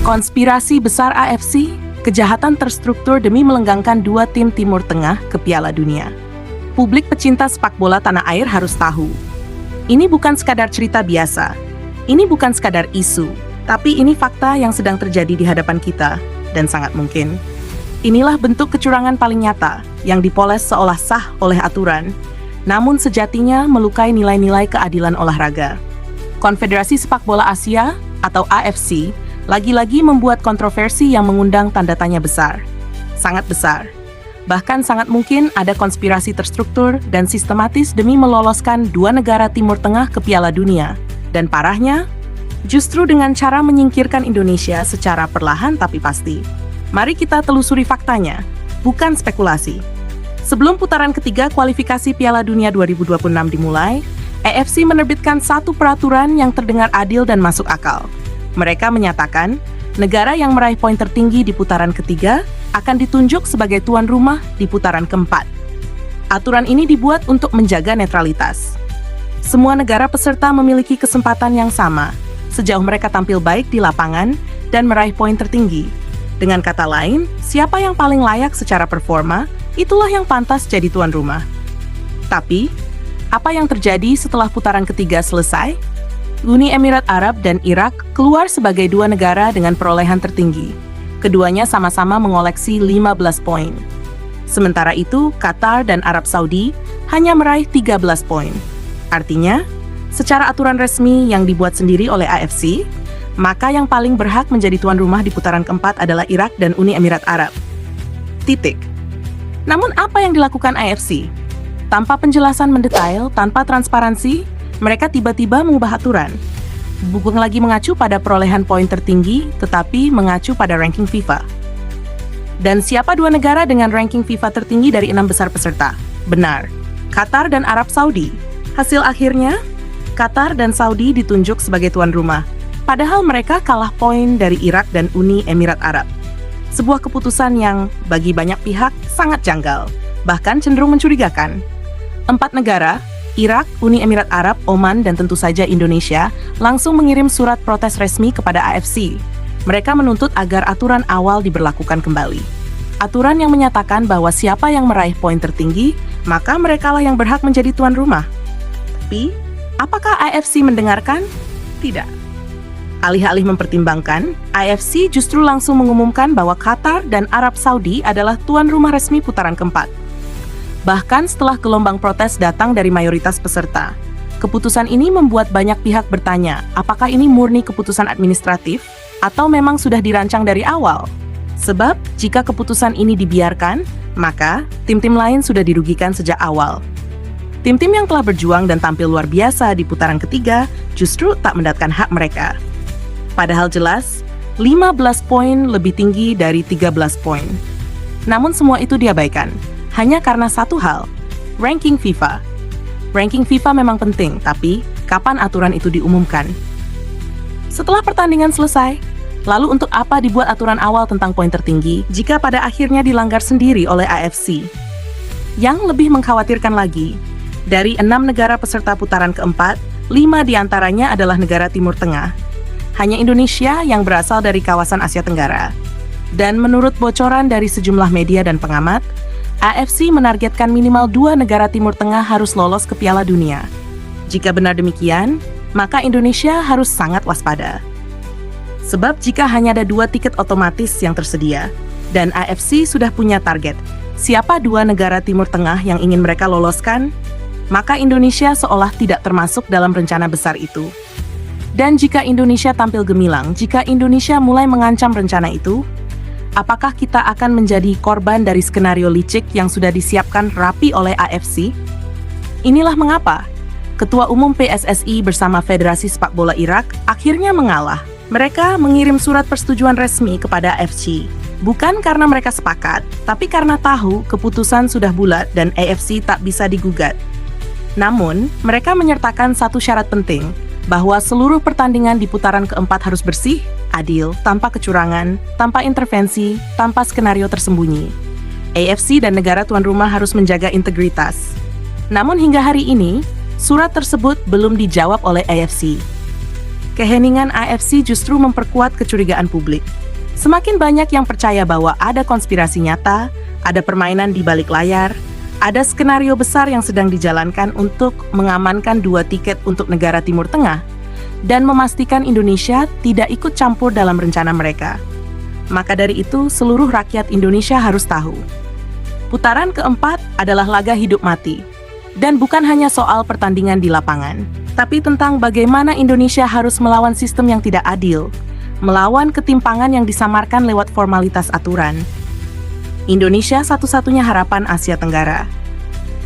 Konspirasi besar AFC, kejahatan terstruktur demi melenggangkan dua tim Timur Tengah ke Piala Dunia. Publik pecinta sepak bola tanah air harus tahu. Ini bukan sekadar cerita biasa. Ini bukan sekadar isu, tapi ini fakta yang sedang terjadi di hadapan kita, dan sangat mungkin. Inilah bentuk kecurangan paling nyata, yang dipoles seolah sah oleh aturan, namun sejatinya melukai nilai-nilai keadilan olahraga. Konfederasi Sepak Bola Asia, atau AFC, lagi-lagi membuat kontroversi yang mengundang tanda tanya besar. Sangat besar. Bahkan sangat mungkin ada konspirasi terstruktur dan sistematis demi meloloskan dua negara Timur Tengah ke Piala Dunia. Dan parahnya, justru dengan cara menyingkirkan Indonesia secara perlahan tapi pasti. Mari kita telusuri faktanya, bukan spekulasi. Sebelum putaran ketiga kualifikasi Piala Dunia 2026 dimulai, AFC menerbitkan satu peraturan yang terdengar adil dan masuk akal. Mereka menyatakan, negara yang meraih poin tertinggi di putaran ketiga akan ditunjuk sebagai tuan rumah di putaran keempat. Aturan ini dibuat untuk menjaga netralitas. Semua negara peserta memiliki kesempatan yang sama, sejauh mereka tampil baik di lapangan dan meraih poin tertinggi. Dengan kata lain, siapa yang paling layak secara performa, itulah yang pantas jadi tuan rumah. Tapi, apa yang terjadi setelah putaran ketiga selesai? Uni Emirat Arab dan Irak keluar sebagai dua negara dengan perolehan tertinggi. Keduanya sama-sama mengoleksi 15 poin. Sementara itu, Qatar dan Arab Saudi hanya meraih 13 poin. Artinya, secara aturan resmi yang dibuat sendiri oleh AFC, maka yang paling berhak menjadi tuan rumah di putaran keempat adalah Irak dan Uni Emirat Arab. Titik. Namun apa yang dilakukan AFC? Tanpa penjelasan mendetail, tanpa transparansi, mereka tiba-tiba mengubah aturan. Bukan lagi mengacu pada perolehan poin tertinggi, tetapi mengacu pada ranking FIFA. Dan siapa dua negara dengan ranking FIFA tertinggi dari 6 besar peserta? Benar, Qatar dan Arab Saudi. Hasil akhirnya, Qatar dan Saudi ditunjuk sebagai tuan rumah, padahal mereka kalah poin dari Irak dan Uni Emirat Arab. Sebuah keputusan yang, bagi banyak pihak, sangat janggal, bahkan cenderung mencurigakan. 4 negara, Irak, Uni Emirat Arab, Oman, dan tentu saja Indonesia, langsung mengirim surat protes resmi kepada AFC. Mereka menuntut agar aturan awal diberlakukan kembali. Aturan yang menyatakan bahwa siapa yang meraih poin tertinggi, maka merekalah yang berhak menjadi tuan rumah. Tapi, apakah AFC mendengarkan? Tidak. Alih-alih mempertimbangkan, AFC justru langsung mengumumkan bahwa Qatar dan Arab Saudi adalah tuan rumah resmi putaran keempat. Bahkan setelah gelombang protes datang dari mayoritas peserta, keputusan ini membuat banyak pihak bertanya, apakah ini murni keputusan administratif atau memang sudah dirancang dari awal? Sebab, jika keputusan ini dibiarkan, maka tim-tim lain sudah dirugikan sejak awal. Tim-tim yang telah berjuang dan tampil luar biasa di putaran ketiga justru tak mendapatkan hak mereka. Padahal jelas, 15 poin lebih tinggi dari 13 poin. Namun semua itu diabaikan. Hanya karena satu hal, ranking FIFA. Ranking FIFA memang penting, tapi kapan aturan itu diumumkan? Setelah pertandingan selesai, lalu untuk apa dibuat aturan awal tentang poin tertinggi jika pada akhirnya dilanggar sendiri oleh AFC? Yang lebih mengkhawatirkan lagi, dari 6 negara peserta putaran keempat, 5 diantaranya adalah negara Timur Tengah. Hanya Indonesia yang berasal dari kawasan Asia Tenggara. Dan menurut bocoran dari sejumlah media dan pengamat, AFC menargetkan minimal 2 negara Timur Tengah harus lolos ke Piala Dunia. Jika benar demikian, maka Indonesia harus sangat waspada. Sebab jika hanya ada 2 tiket otomatis yang tersedia, dan AFC sudah punya target, siapa 2 negara Timur Tengah yang ingin mereka loloskan, maka Indonesia seolah tidak termasuk dalam rencana besar itu. Dan jika Indonesia tampil gemilang, jika Indonesia mulai mengancam rencana itu, apakah kita akan menjadi korban dari skenario licik yang sudah disiapkan rapi oleh AFC? Inilah mengapa Ketua Umum PSSI bersama Federasi Sepak Bola Irak akhirnya mengalah. Mereka mengirim surat persetujuan resmi kepada AFC. Bukan karena mereka sepakat, tapi karena tahu keputusan sudah bulat dan AFC tak bisa digugat. Namun, mereka menyertakan satu syarat penting, bahwa seluruh pertandingan di putaran keempat harus bersih, adil, tanpa kecurangan, tanpa intervensi, tanpa skenario tersembunyi. AFC dan negara tuan rumah harus menjaga integritas. Namun hingga hari ini, surat tersebut belum dijawab oleh AFC. keheningan AFC justru memperkuat kecurigaan publik. Semakin banyak yang percaya bahwa ada konspirasi nyata, ada permainan di balik layar, ada skenario besar yang sedang dijalankan untuk mengamankan 2 tiket untuk negara Timur Tengah dan memastikan Indonesia tidak ikut campur dalam rencana mereka. Maka dari itu, seluruh rakyat Indonesia harus tahu. Putaran keempat adalah laga hidup mati. Dan bukan hanya soal pertandingan di lapangan, tapi tentang bagaimana Indonesia harus melawan sistem yang tidak adil, melawan ketimpangan yang disamarkan lewat formalitas aturan. Indonesia satu-satunya harapan Asia Tenggara.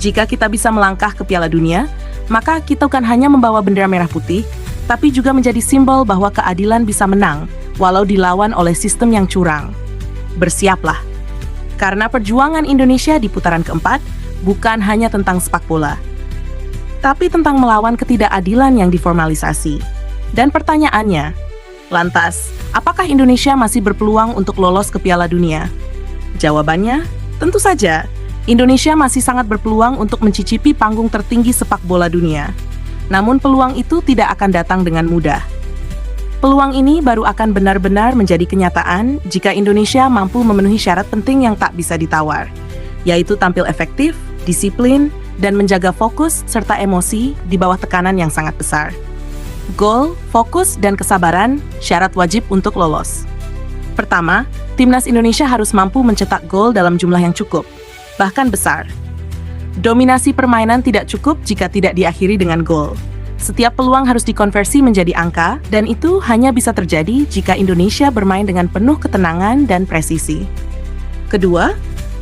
Jika kita bisa melangkah ke Piala Dunia, maka kita bukan hanya membawa bendera merah putih, tapi juga menjadi simbol bahwa keadilan bisa menang, walau dilawan oleh sistem yang curang. Bersiaplah. Karena perjuangan Indonesia di putaran keempat bukan hanya tentang sepak bola, tapi tentang melawan ketidakadilan yang diformalisasi. Dan pertanyaannya, lantas, apakah Indonesia masih berpeluang untuk lolos ke Piala Dunia? Jawabannya, tentu saja, Indonesia masih sangat berpeluang untuk mencicipi panggung tertinggi sepak bola dunia. Namun peluang itu tidak akan datang dengan mudah. Peluang ini baru akan benar-benar menjadi kenyataan jika Indonesia mampu memenuhi syarat penting yang tak bisa ditawar, yaitu tampil efektif, disiplin, dan menjaga fokus serta emosi di bawah tekanan yang sangat besar. Gol, fokus, dan kesabaran syarat wajib untuk lolos. Pertama, timnas Indonesia harus mampu mencetak gol dalam jumlah yang cukup, bahkan besar. Dominasi permainan tidak cukup jika tidak diakhiri dengan gol. Setiap peluang harus dikonversi menjadi angka, dan itu hanya bisa terjadi jika Indonesia bermain dengan penuh ketenangan dan presisi. Kedua,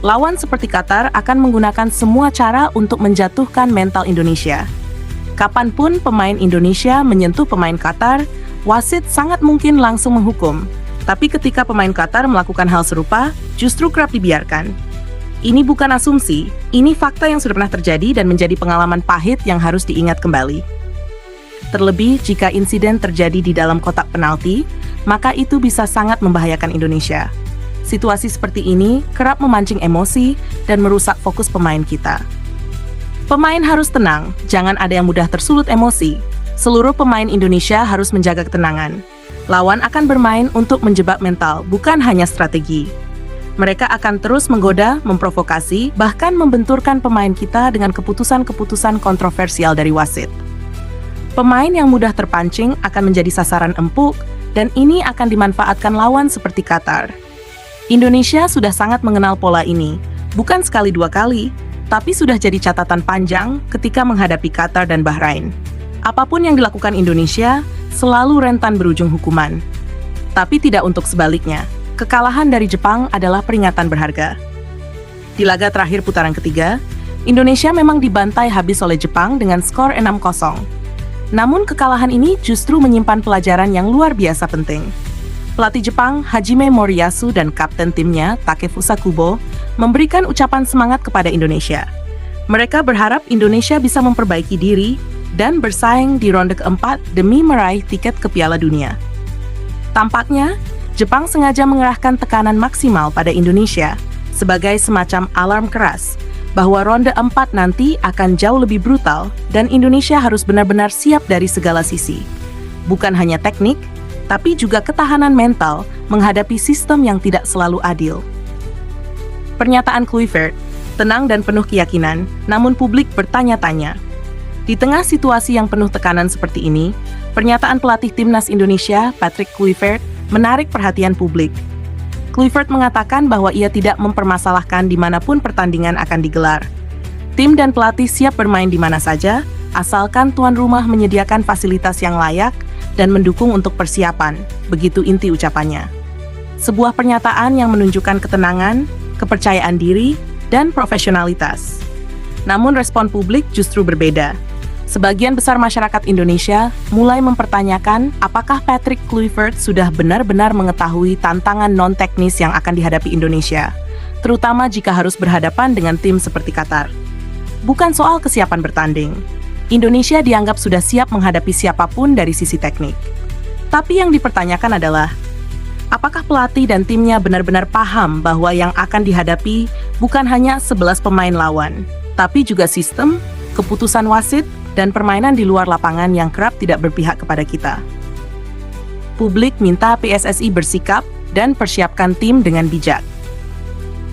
lawan seperti Qatar akan menggunakan semua cara untuk menjatuhkan mental Indonesia. Kapanpun pemain Indonesia menyentuh pemain Qatar, wasit sangat mungkin langsung menghukum. Tapi ketika pemain Qatar melakukan hal serupa, justru kerap dibiarkan. Ini bukan asumsi, ini fakta yang sudah pernah terjadi dan menjadi pengalaman pahit yang harus diingat kembali. Terlebih jika insiden terjadi di dalam kotak penalti, maka itu bisa sangat membahayakan Indonesia. Situasi seperti ini kerap memancing emosi dan merusak fokus pemain kita. Pemain harus tenang, jangan ada yang mudah tersulut emosi. Seluruh pemain Indonesia harus menjaga ketenangan. Lawan akan bermain untuk menjebak mental, bukan hanya strategi. Mereka akan terus menggoda, memprovokasi, bahkan membenturkan pemain kita dengan keputusan-keputusan kontroversial dari wasit. Pemain yang mudah terpancing akan menjadi sasaran empuk, dan ini akan dimanfaatkan lawan seperti Qatar. Indonesia sudah sangat mengenal pola ini, bukan sekali 2 kali, tapi sudah jadi catatan panjang ketika menghadapi Qatar dan Bahrain. Apapun yang dilakukan Indonesia selalu rentan berujung hukuman. Tapi tidak untuk sebaliknya. Kekalahan dari Jepang adalah peringatan berharga. Di laga terakhir putaran ketiga, Indonesia memang dibantai habis oleh Jepang dengan skor 6-0. Namun kekalahan ini justru menyimpan pelajaran yang luar biasa penting. Pelatih Jepang Hajime Moriyasu dan kapten timnya Takefusa Kubo memberikan ucapan semangat kepada Indonesia. Mereka berharap Indonesia bisa memperbaiki diri dan bersaing di ronde keempat demi meraih tiket ke Piala Dunia. Tampaknya, Jepang sengaja mengerahkan tekanan maksimal pada Indonesia sebagai semacam alarm keras bahwa ronde 4 nanti akan jauh lebih brutal dan Indonesia harus benar-benar siap dari segala sisi. Bukan hanya teknik, tapi juga ketahanan mental menghadapi sistem yang tidak selalu adil. Pernyataan Kluivert, tenang dan penuh keyakinan, namun publik bertanya-tanya. Di tengah situasi yang penuh tekanan seperti ini, pernyataan pelatih timnas Indonesia, Patrick Kluivert, menarik perhatian publik. Kluivert mengatakan bahwa ia tidak mempermasalahkan dimanapun pertandingan akan digelar. Tim dan pelatih siap bermain di mana saja, asalkan tuan rumah menyediakan fasilitas yang layak dan mendukung untuk persiapan, begitu inti ucapannya. Sebuah pernyataan yang menunjukkan ketenangan, kepercayaan diri, dan profesionalitas. Namun respon publik justru berbeda. Sebagian besar masyarakat Indonesia mulai mempertanyakan apakah Patrick Kluivert sudah benar-benar mengetahui tantangan non-teknis yang akan dihadapi Indonesia, terutama jika harus berhadapan dengan tim seperti Qatar. Bukan soal kesiapan bertanding. Indonesia dianggap sudah siap menghadapi siapapun dari sisi teknik. Tapi yang dipertanyakan adalah, apakah pelatih dan timnya benar-benar paham bahwa yang akan dihadapi bukan hanya 11 pemain lawan, tapi juga sistem, keputusan wasit, dan permainan di luar lapangan yang kerap tidak berpihak kepada kita. Publik minta PSSI bersikap dan persiapkan tim dengan bijak.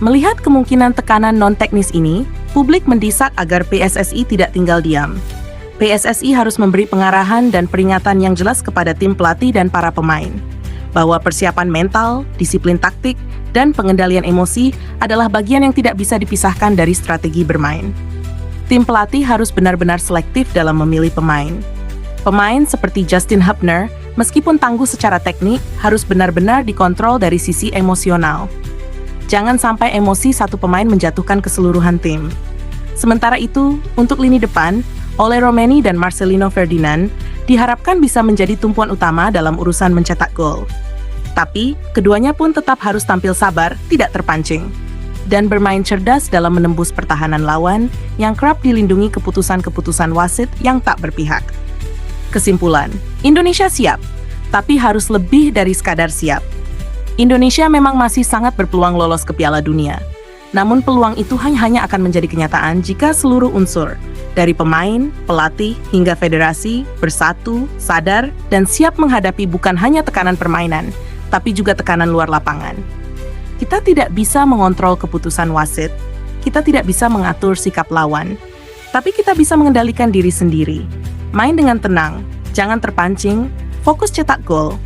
Melihat kemungkinan tekanan non-teknis ini, publik mendesak agar PSSI tidak tinggal diam. PSSI harus memberi pengarahan dan peringatan yang jelas kepada tim pelatih dan para pemain, bahwa persiapan mental, disiplin taktik, dan pengendalian emosi adalah bagian yang tidak bisa dipisahkan dari strategi bermain. Tim pelatih harus benar-benar selektif dalam memilih pemain. Pemain seperti Justin Hubner, meskipun tangguh secara teknik, harus benar-benar dikontrol dari sisi emosional. Jangan sampai emosi satu pemain menjatuhkan keseluruhan tim. Sementara itu, untuk lini depan, Ole Romeni dan Marcelino Ferdinand diharapkan bisa menjadi tumpuan utama dalam urusan mencetak gol. Tapi, keduanya pun tetap harus tampil sabar, tidak terpancing, dan bermain cerdas dalam menembus pertahanan lawan yang kerap dilindungi keputusan-keputusan wasit yang tak berpihak. Kesimpulan, Indonesia siap, tapi harus lebih dari sekadar siap. Indonesia memang masih sangat berpeluang lolos ke Piala Dunia. Namun peluang itu hanya akan menjadi kenyataan jika seluruh unsur, dari pemain, pelatih, hingga federasi, bersatu, sadar, dan siap menghadapi bukan hanya tekanan permainan, tapi juga tekanan luar lapangan. Kita tidak bisa mengontrol keputusan wasit, kita tidak bisa mengatur sikap lawan, tapi kita bisa mengendalikan diri sendiri. Main dengan tenang, jangan terpancing, fokus cetak gol,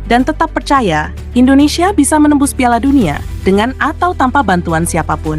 dan tetap percaya Indonesia bisa menembus Piala Dunia dengan atau tanpa bantuan siapapun.